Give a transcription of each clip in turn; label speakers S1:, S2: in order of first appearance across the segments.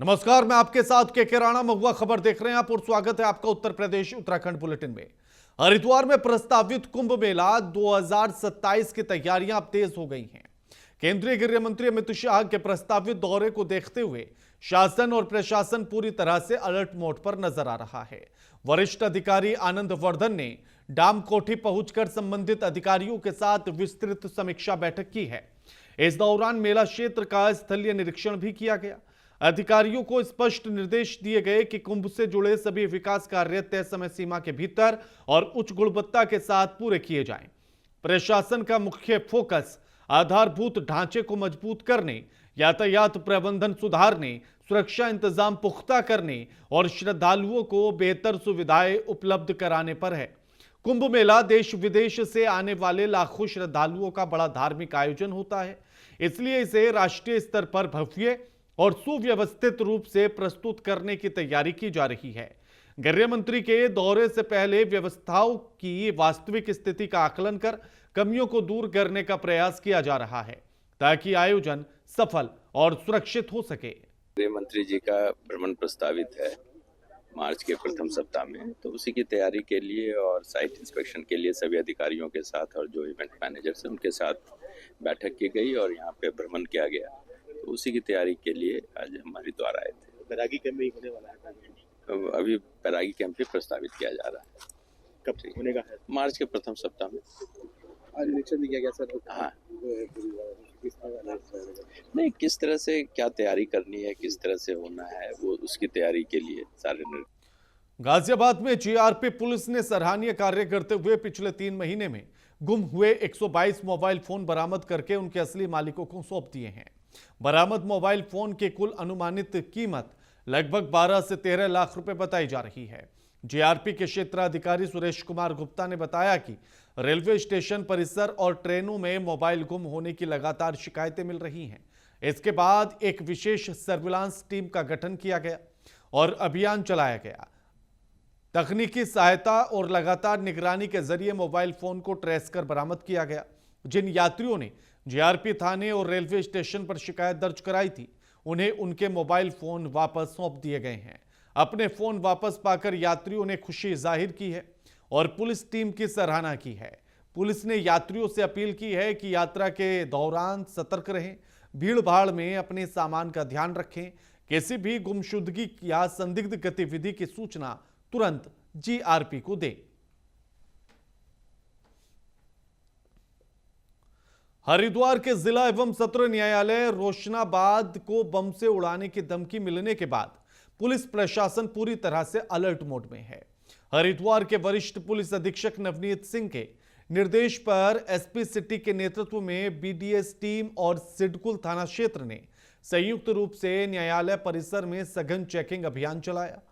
S1: नमस्कार, मैं आपके साथ के राणा महुआ खबर देख रहे हैं आप और स्वागत है आपका उत्तर प्रदेश उत्तराखंड बुलेटिन में। हरिद्वार में प्रस्तावित कुंभ मेला 2027 की तैयारियां अब तेज हो गई हैं। केंद्रीय गृह मंत्री अमित शाह के प्रस्तावित दौरे को देखते हुए शासन और प्रशासन पूरी तरह से अलर्ट मोड पर नजर आ रहा है। वरिष्ठ अधिकारी आनंद वर्धन ने डाम कोठी पहुंचकर संबंधित अधिकारियों के साथ विस्तृत समीक्षा बैठक की है। इस दौरान मेला क्षेत्र का स्थलीय निरीक्षण भी किया गया। अधिकारियों को स्पष्ट निर्देश दिए गए कि कुंभ से जुड़े सभी विकास कार्य तय समय सीमा के भीतर और उच्च गुणवत्ता के साथ पूरे किए जाएं। प्रशासन का मुख्य फोकस आधारभूत ढांचे को मजबूत करने, यातायात प्रबंधन सुधारने, सुरक्षा इंतजाम पुख्ता करने और श्रद्धालुओं को बेहतर सुविधाएं उपलब्ध कराने पर है। कुंभ मेला देश विदेश से आने वाले लाखों श्रद्धालुओं का बड़ा धार्मिक आयोजन होता है, इसलिए इसे राष्ट्रीय स्तर पर भव्य और सुव्यवस्थित रूप से प्रस्तुत करने की तैयारी की जा रही है। गृह मंत्री के दौरे से पहले व्यवस्थाओं की वास्तविक स्थिति का आकलन कर कमियों को दूर करने का प्रयास किया जा रहा है ताकि आयोजन सफल और सुरक्षित हो सके।
S2: गृह मंत्री जी का भ्रमण प्रस्तावित है मार्च के प्रथम सप्ताह में, तो उसी की तैयारी के लिए और साइट इंस्पेक्शन के लिए सभी अधिकारियों के साथ और जो इवेंट मैनेजर्स हैं उनके साथ बैठक की गई और यहाँ पे भ्रमण किया गया। तो उसी की तैयारी के लिए आज हम हरिद्वार आए थे।
S3: बैरागी कैंप में होने वाला है।
S2: अभी बैरागी कैंप भी प्रस्तावित किया जा रहा है।
S3: कब होने का है?
S2: मार्च के प्रथम सप्ताह में।
S3: आज निरीक्षण भी किया गया सर।
S2: हाँ, नहीं, किस तरह से क्या तैयारी करनी है, किस तरह से होना है, वो उसकी तैयारी के लिए सारे।
S1: गाजियाबाद में जीआरपी पुलिस ने सराहनीय कार्य करते हुए पिछले 3 महीने में गुम हुए 122 मोबाइल फोन बरामद करके उनके असली मालिकों को सौंप दिए हैं। बरामद मोबाइल फोन की कुल अनुमानित कीमत लगभग 12 से 13 लाख रुपए बताई जा रही है। जीआरपी के क्षेत्राधिकारी सुरेश कुमार गुप्ता ने बताया कि रेलवे स्टेशन परिसर और ट्रेनों में मोबाइल गुम होने की लगातार शिकायतें मिल रही हैं। इसके बाद एक विशेष सर्विलांस टीम का गठन किया गया और अभियान चलाया गया। तकनीकी सहायता और लगातार निगरानी के जरिए मोबाइल फोन को ट्रेस कर बरामद किया गया। जिन यात्रियों ने जीआरपी थाने और रेलवे स्टेशन पर शिकायत दर्ज कराई थी, उन्हें उनके मोबाइल फोन वापस सौंप दिए गए हैं। अपने फोन वापस पाकर यात्रियों ने खुशी जाहिर की है और पुलिस टीम की सराहना की है। पुलिस ने यात्रियों से अपील की है कि यात्रा के दौरान सतर्क रहें, भीड़ भाड़ में अपने सामान का ध्यान रखें, किसी भी गुमशुदगी या संदिग्ध गतिविधि की सूचना तुरंत जीआरपी को दें। हरिद्वार के जिला एवं सत्र न्यायालय रोशनाबाद को बम से उड़ाने की धमकी मिलने के बाद पुलिस प्रशासन पूरी तरह से अलर्ट मोड में है। हरिद्वार के वरिष्ठ पुलिस अधीक्षक नवनीत सिंह के निर्देश पर एसपी सिटी के नेतृत्व में बीडीएस टीम और सिडकुल थाना क्षेत्र ने संयुक्त रूप से न्यायालय परिसर में सघन चेकिंग अभियान चलाया।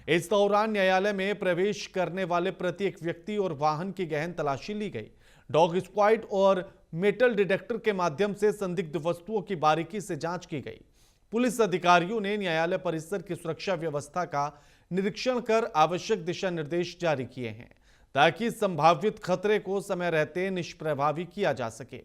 S1: इस दौरान न्यायालय में प्रवेश करने वाले प्रत्येक व्यक्ति और वाहन की गहन तलाशी ली गई। डॉग स्क्वाड और मेटल डिटेक्टर के माध्यम से संदिग्ध वस्तुओं की बारीकी से जांच की गई। पुलिस अधिकारियों ने न्यायालय परिसर की सुरक्षा व्यवस्था का निरीक्षण कर आवश्यक दिशा निर्देश जारी किए हैं ताकि संभावित खतरे को समय रहते निष्प्रभावी किया जा सके।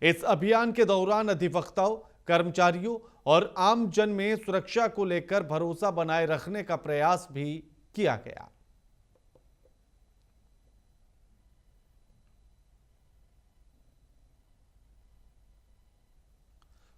S1: इस अभियान के दौरान अधिवक्ताओं, कर्मचारियों और आम जन में सुरक्षा को लेकर भरोसा बनाए रखने का प्रयास भी किया गया।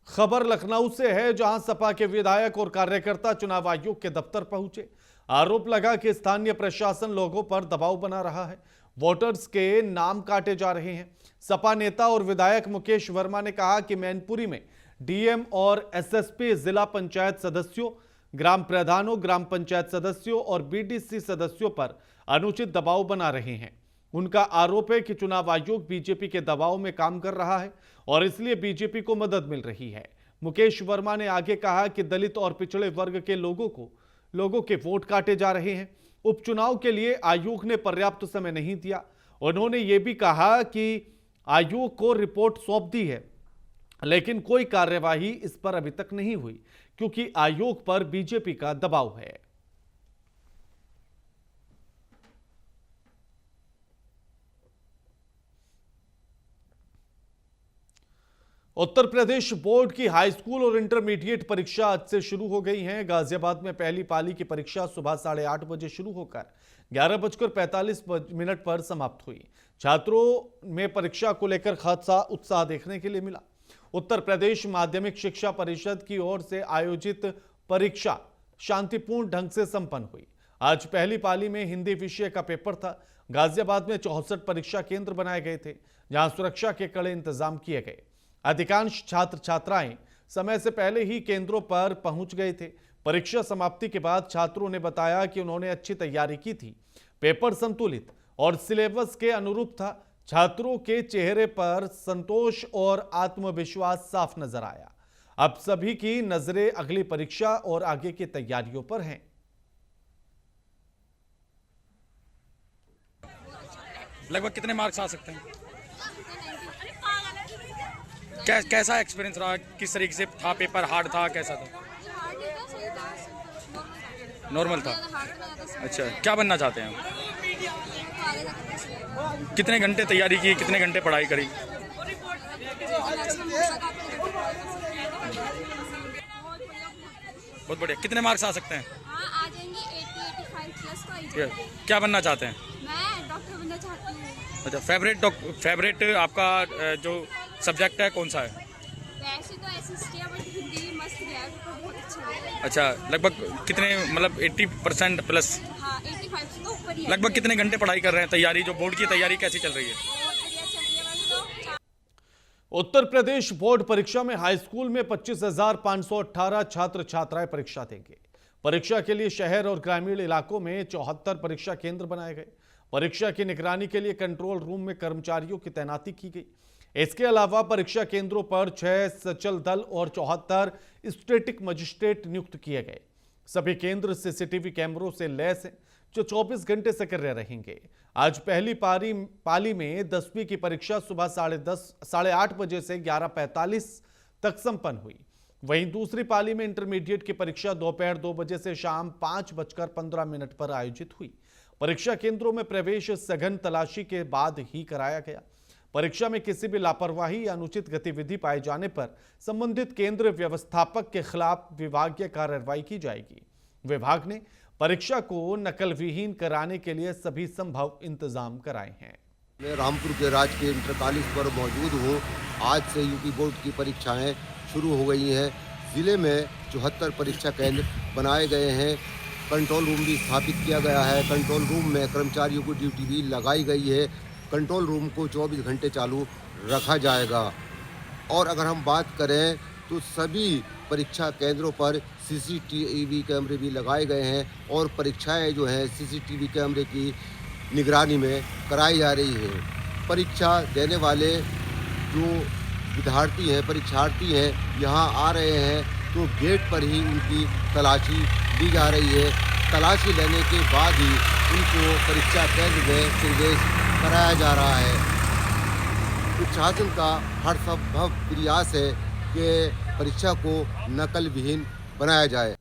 S1: खबर लखनऊ से है, जहां सपा के विधायक और कार्यकर्ता चुनाव आयोग के दफ्तर पहुंचे। आरोप लगा कि स्थानीय प्रशासन लोगों पर दबाव बना रहा है, वोटर्स के नाम काटे जा रहे हैं। सपा नेता और विधायक मुकेश वर्मा ने कहा कि मैनपुरी में डीएम और एसएसपी जिला पंचायत सदस्यों, ग्राम प्रधानों, ग्राम पंचायत सदस्यों और बीडीसी सदस्यों पर अनुचित दबाव बना रहे हैं। उनका आरोप है कि चुनाव आयोग बीजेपी के दबाव में काम कर रहा है और इसलिए बीजेपी को मदद मिल रही है। मुकेश वर्मा ने आगे कहा कि दलित और पिछड़े वर्ग के लोगों के वोट काटे जा रहे हैं। उपचुनाव के लिए आयोग ने पर्याप्त समय नहीं दिया। उन्होंने ये भी कहा कि आयोग को रिपोर्ट सौंप दी है, लेकिन कोई कार्यवाही इस पर अभी तक नहीं हुई क्योंकि आयोग पर बीजेपी का दबाव है। उत्तर प्रदेश बोर्ड की हाई स्कूल और इंटरमीडिएट परीक्षा आज से शुरू हो गई हैं। गाजियाबाद में पहली पाली की परीक्षा सुबह 8:30 बजे शुरू होकर 11:45 पर समाप्त हुई। छात्रों में परीक्षा को लेकर खासा उत्साह देखने के लिए मिला। उत्तर प्रदेश माध्यमिक शिक्षा परिषद की ओर से आयोजित परीक्षा शांतिपूर्ण ढंग से संपन्न हुई। आज पहली पाली में हिंदी विषय का पेपर था। गाजियाबाद में 64 परीक्षा केंद्र बनाए गए थे, जहां सुरक्षा के कड़े इंतजाम किए गए। अधिकांश छात्र छात्राएं समय से पहले ही केंद्रों पर पहुंच गए थे। परीक्षा समाप्ति के बाद छात्रों ने बताया कि उन्होंने अच्छी तैयारी की थी। पेपर संतुलित और सिलेबस के अनुरूप था। छात्रों के चेहरे पर संतोष और आत्मविश्वास साफ नजर आया। अब सभी की नजरें अगली परीक्षा और आगे की तैयारियों पर हैं।
S4: लगभग कितने मार्क्स आ सकते हैं? कैसा एक्सपीरियंस रहा? किस तरीके से था? पेपर हार्ड था? कैसा था? नॉर्मल था। अच्छा, क्या बनना चाहते हैं आप? कितने घंटे तैयारी की? कितने घंटे पढ़ाई करी? बहुत बढ़िया। कितने मार्क्स आ सकते हैं?
S5: हाँ, आ जाएंगे 80-85 प्लस तो आ ही जाएंगे।
S4: क्या बनना चाहते हैं?
S5: मैं डॉक्टर बनना चाहती हूँ।
S4: अच्छा, फेवरेट आपका जो सब्जेक्ट है कौन सा है?
S5: वैसे तो एसएसटी है, बट हिंदी मस्त गया है, तो बहुत अच्छा है।
S4: अच्छा, लगभग कितने, मतलब 80% प्लस?
S5: हाँ, 85 से तो ऊपर ही है।
S4: लगभग कितने घंटे पढ़ाई कर रहे हैं? तैयारी, जो बोर्ड की तैयारी कैसी चल रही है?
S5: बहुत बढ़िया चल रही है वैसे तो।
S1: उत्तर प्रदेश बोर्ड परीक्षा में हाई स्कूल में 25,518 छात्र छात्राएं परीक्षा देंगे। परीक्षा के लिए शहर और ग्रामीण इलाकों में 74 परीक्षा केंद्र बनाए गए। परीक्षा की निगरानी के लिए कंट्रोल रूम में कर्मचारियों की तैनाती की गई। इसके अलावा परीक्षा केंद्रों पर 6 सचल दल और 74 स्टैटिक मजिस्ट्रेट नियुक्त किए गए। सभी केंद्र सीसीटीवी कैमरों से लैस हैं, जो 24 घंटे सक्रिय रहेंगे। आज पहली पाली में 10वीं की परीक्षा सुबह 8:30 बजे से 11:45 तक संपन्न हुई। वहीं दूसरी पाली में इंटरमीडिएट की परीक्षा दोपहर 2 बजे से शाम 5:15 पर आयोजित हुई। परीक्षा केंद्रों में प्रवेश सघन तलाशी के बाद ही कराया गया। परीक्षा में किसी भी लापरवाही या अनुचित गतिविधि पाए जाने पर संबंधित केंद्र व्यवस्थापक के खिलाफ विभागीय कार्रवाई की जाएगी। विभाग ने परीक्षा को नकल विहीन कराने के लिए सभी संभव इंतजाम कराए हैं।
S6: मैं रामपुर के राजकीय इंटर कॉलेज पर मौजूद हूँ। आज से यूपी बोर्ड की परीक्षाएं शुरू हो गई हैं। जिले में 74 परीक्षा केंद्र बनाए गए हैं। कंट्रोल रूम भी स्थापित किया गया है। कंट्रोल रूम में कर्मचारियों को ड्यूटी भी लगाई गई है। कंट्रोल रूम को 24 घंटे चालू रखा जाएगा। और अगर हम बात करें तो सभी परीक्षा केंद्रों पर सीसीटीवी कैमरे भी लगाए गए हैं और परीक्षाएं जो हैं सीसीटीवी कैमरे की निगरानी में कराई जा रही है। परीक्षा देने वाले जो विद्यार्थी हैं, परीक्षार्थी हैं, यहाँ आ रहे हैं तो गेट पर ही उनकी तलाशी ली जा रही है। तलाशी लेने के बाद ही उनको परीक्षा केंद्र में प्रवेश कराया जा रहा है। प्रशासन का हर संभव प्रयास है कि परीक्षा को नकल विहीन बनाया जाए।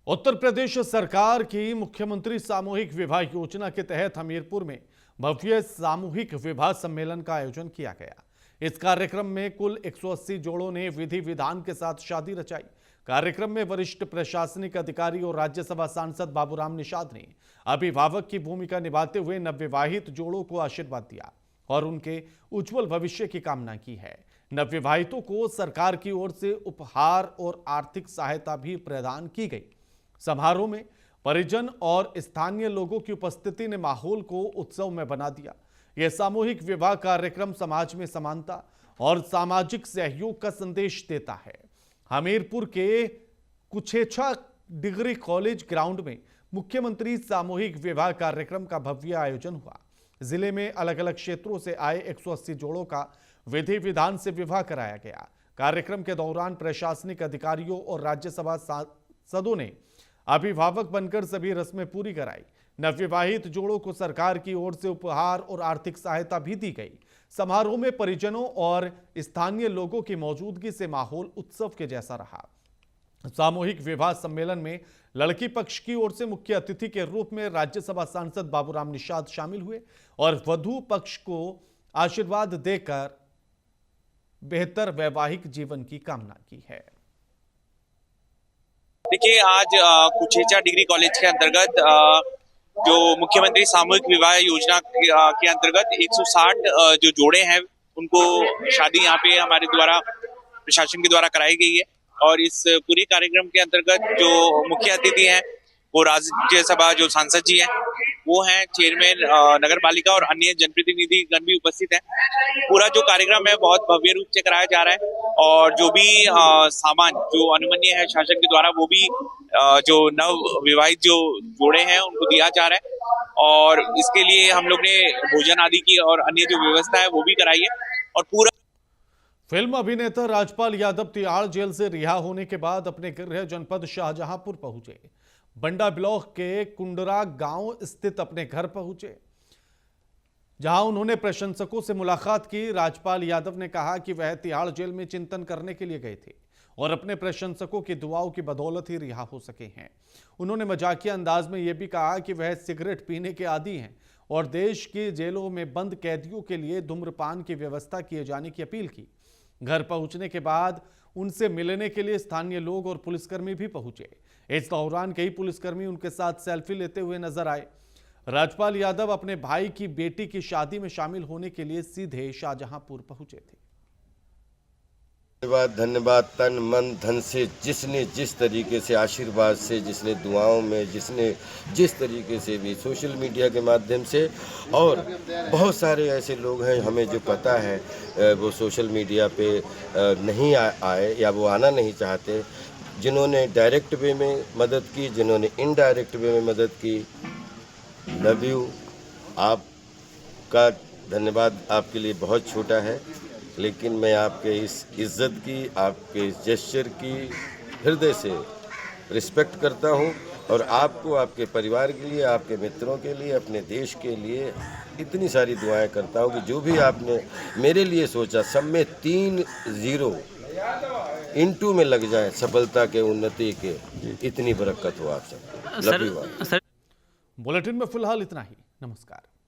S1: उत्तर प्रदेश सरकार की मुख्यमंत्री सामूहिक विवाह योजना के तहत हमीरपुर में भव्य सामूहिक विवाह सम्मेलन का आयोजन किया गया। इस कार्यक्रम में कुल 180 जोड़ों ने विधि विधान के साथ शादी रचाई। कार्यक्रम में वरिष्ठ प्रशासनिक अधिकारी और राज्यसभा सांसद बाबूराम निषाद ने अभिभावक की भूमिका निभाते हुए नवविवाहित जोड़ों को आशीर्वाद दिया और उनके उज्जवल भविष्य की कामना की है। नवविवाहितों को सरकार की ओर से उपहार और आर्थिक सहायता भी प्रदान की गई। समारोह में परिजन और स्थानीय लोगों की उपस्थिति ने माहौल को उत्सव में बना दिया। यह सामूहिक विवाह कार्यक्रम समाज में समानता और सामाजिक सहयोग का संदेश देता है। हमीरपुर के कुछेछा डिग्री कॉलेज ग्राउंड में मुख्यमंत्री सामूहिक विवाह कार्यक्रम का भव्य आयोजन हुआ। जिले में अलग अलग क्षेत्रों से आए 180 जोड़ों का विधि विधान से विवाह कराया गया। कार्यक्रम के दौरान प्रशासनिक अधिकारियों और राज्यसभा सांसदों ने अभिभावक बनकर सभी रस्में पूरी कराई। नवविवाहित जोड़ों को सरकार की ओर से उपहार और आर्थिक सहायता भी दी गई। समारोह में परिजनों और स्थानीय लोगों की मौजूदगी से माहौल उत्सव के जैसा रहा। सामूहिक विवाह सम्मेलन में लड़की पक्ष की ओर से मुख्य अतिथि के रूप में राज्यसभा सांसद बाबूराम निषाद शामिल हुए और वधू पक्ष को आशीर्वाद देकर बेहतर वैवाहिक जीवन की कामना की है।
S7: देखिए, आज कुछेचा डिग्री कॉलेज के अंतर्गत जो मुख्यमंत्री सामूहिक विवाह योजना के अंतर्गत 160 जो जोड़े हैं उनको शादी यहाँ पे हमारे द्वारा प्रशासन के द्वारा कराई गई है। और इस पूरे कार्यक्रम के अंतर्गत जो मुख्य अतिथि हैं वो राज्यसभा जो सांसद जी हैं वो हैं, चेयरमैन नगर पालिका और अन्य जनप्रतिनिधि गण भी उपस्थित हैं। पूरा जो कार्यक्रम है बहुत भव्य रूप से कराया जा रहा है और जो भी सामान जो अनुमन्य है शासन के द्वारा वो भी जो नव विवाहित जो जोड़े हैं उनको दिया जा रहा है। और इसके लिए हम लोग ने भोजन आदि की और अन्य जो व्यवस्था है वो भी कराई है। और पूरा
S1: फिल्म अभिनेता राजपाल यादव तिहाड़ जेल से रिहा होने के बाद अपने गृह जनपद शाहजहांपुर पहुंचे। बंडा ब्लॉक के कुंडरा गांव स्थित अपने घर पहुंचे, जहां उन्होंने प्रशंसकों से मुलाकात की। राजपाल यादव ने कहा कि वह तिहाड़ जेल में चिंतन करने के लिए गए थे और अपने प्रशंसकों की दुआओं की बदौलत ही रिहा हो सके हैं। उन्होंने मजाकिया अंदाज में यह भी कहा कि वह सिगरेट पीने के आदी हैं और देश की जेलों में बंद कैदियों के लिए धूम्रपान की व्यवस्था किए जाने की अपील की। घर पहुंचने के बाद उनसे मिलने के लिए स्थानीय लोग और पुलिसकर्मी भी पहुंचे। इस दौरान कई पुलिसकर्मी उनके साथ सेल्फी लेते हुए नजर आए। राजपाल यादव अपने भाई की बेटी की शादी में शामिल होने के लिए सीधे शाहजहांपुर पहुंचे थे।
S6: धन्यवाद तन मन धन से जिसने जिस तरीके से आशीर्वाद से, जिसने दुआओं में, जिसने जिस तरीके से भी सोशल मीडिया के माध्यम से, और बहुत सारे ऐसे लोग हैं हमें जो पता है वो सोशल मीडिया पे नहीं आए या वो आना नहीं चाहते, जिन्होंने डायरेक्ट वे में मदद की, जिन्होंने इनडायरेक्ट वे में मदद की। Love you. आपका धन्यवाद आपके लिए बहुत छोटा है, लेकिन मैं आपके इस इज्जत की, आपके इस जेस्चर की हृदय से रिस्पेक्ट करता हूं और आपको, आपके परिवार के लिए, आपके मित्रों के लिए, अपने देश के लिए इतनी सारी दुआएं करता हूं कि जो भी आपने मेरे लिए सोचा सब में 3 0 इंटू में लग जाए सफलता के, उन्नति के। इतनी बरकत हो आप सब। Love you.
S1: बुलेटिन में फिलहाल इतना ही। नमस्कार।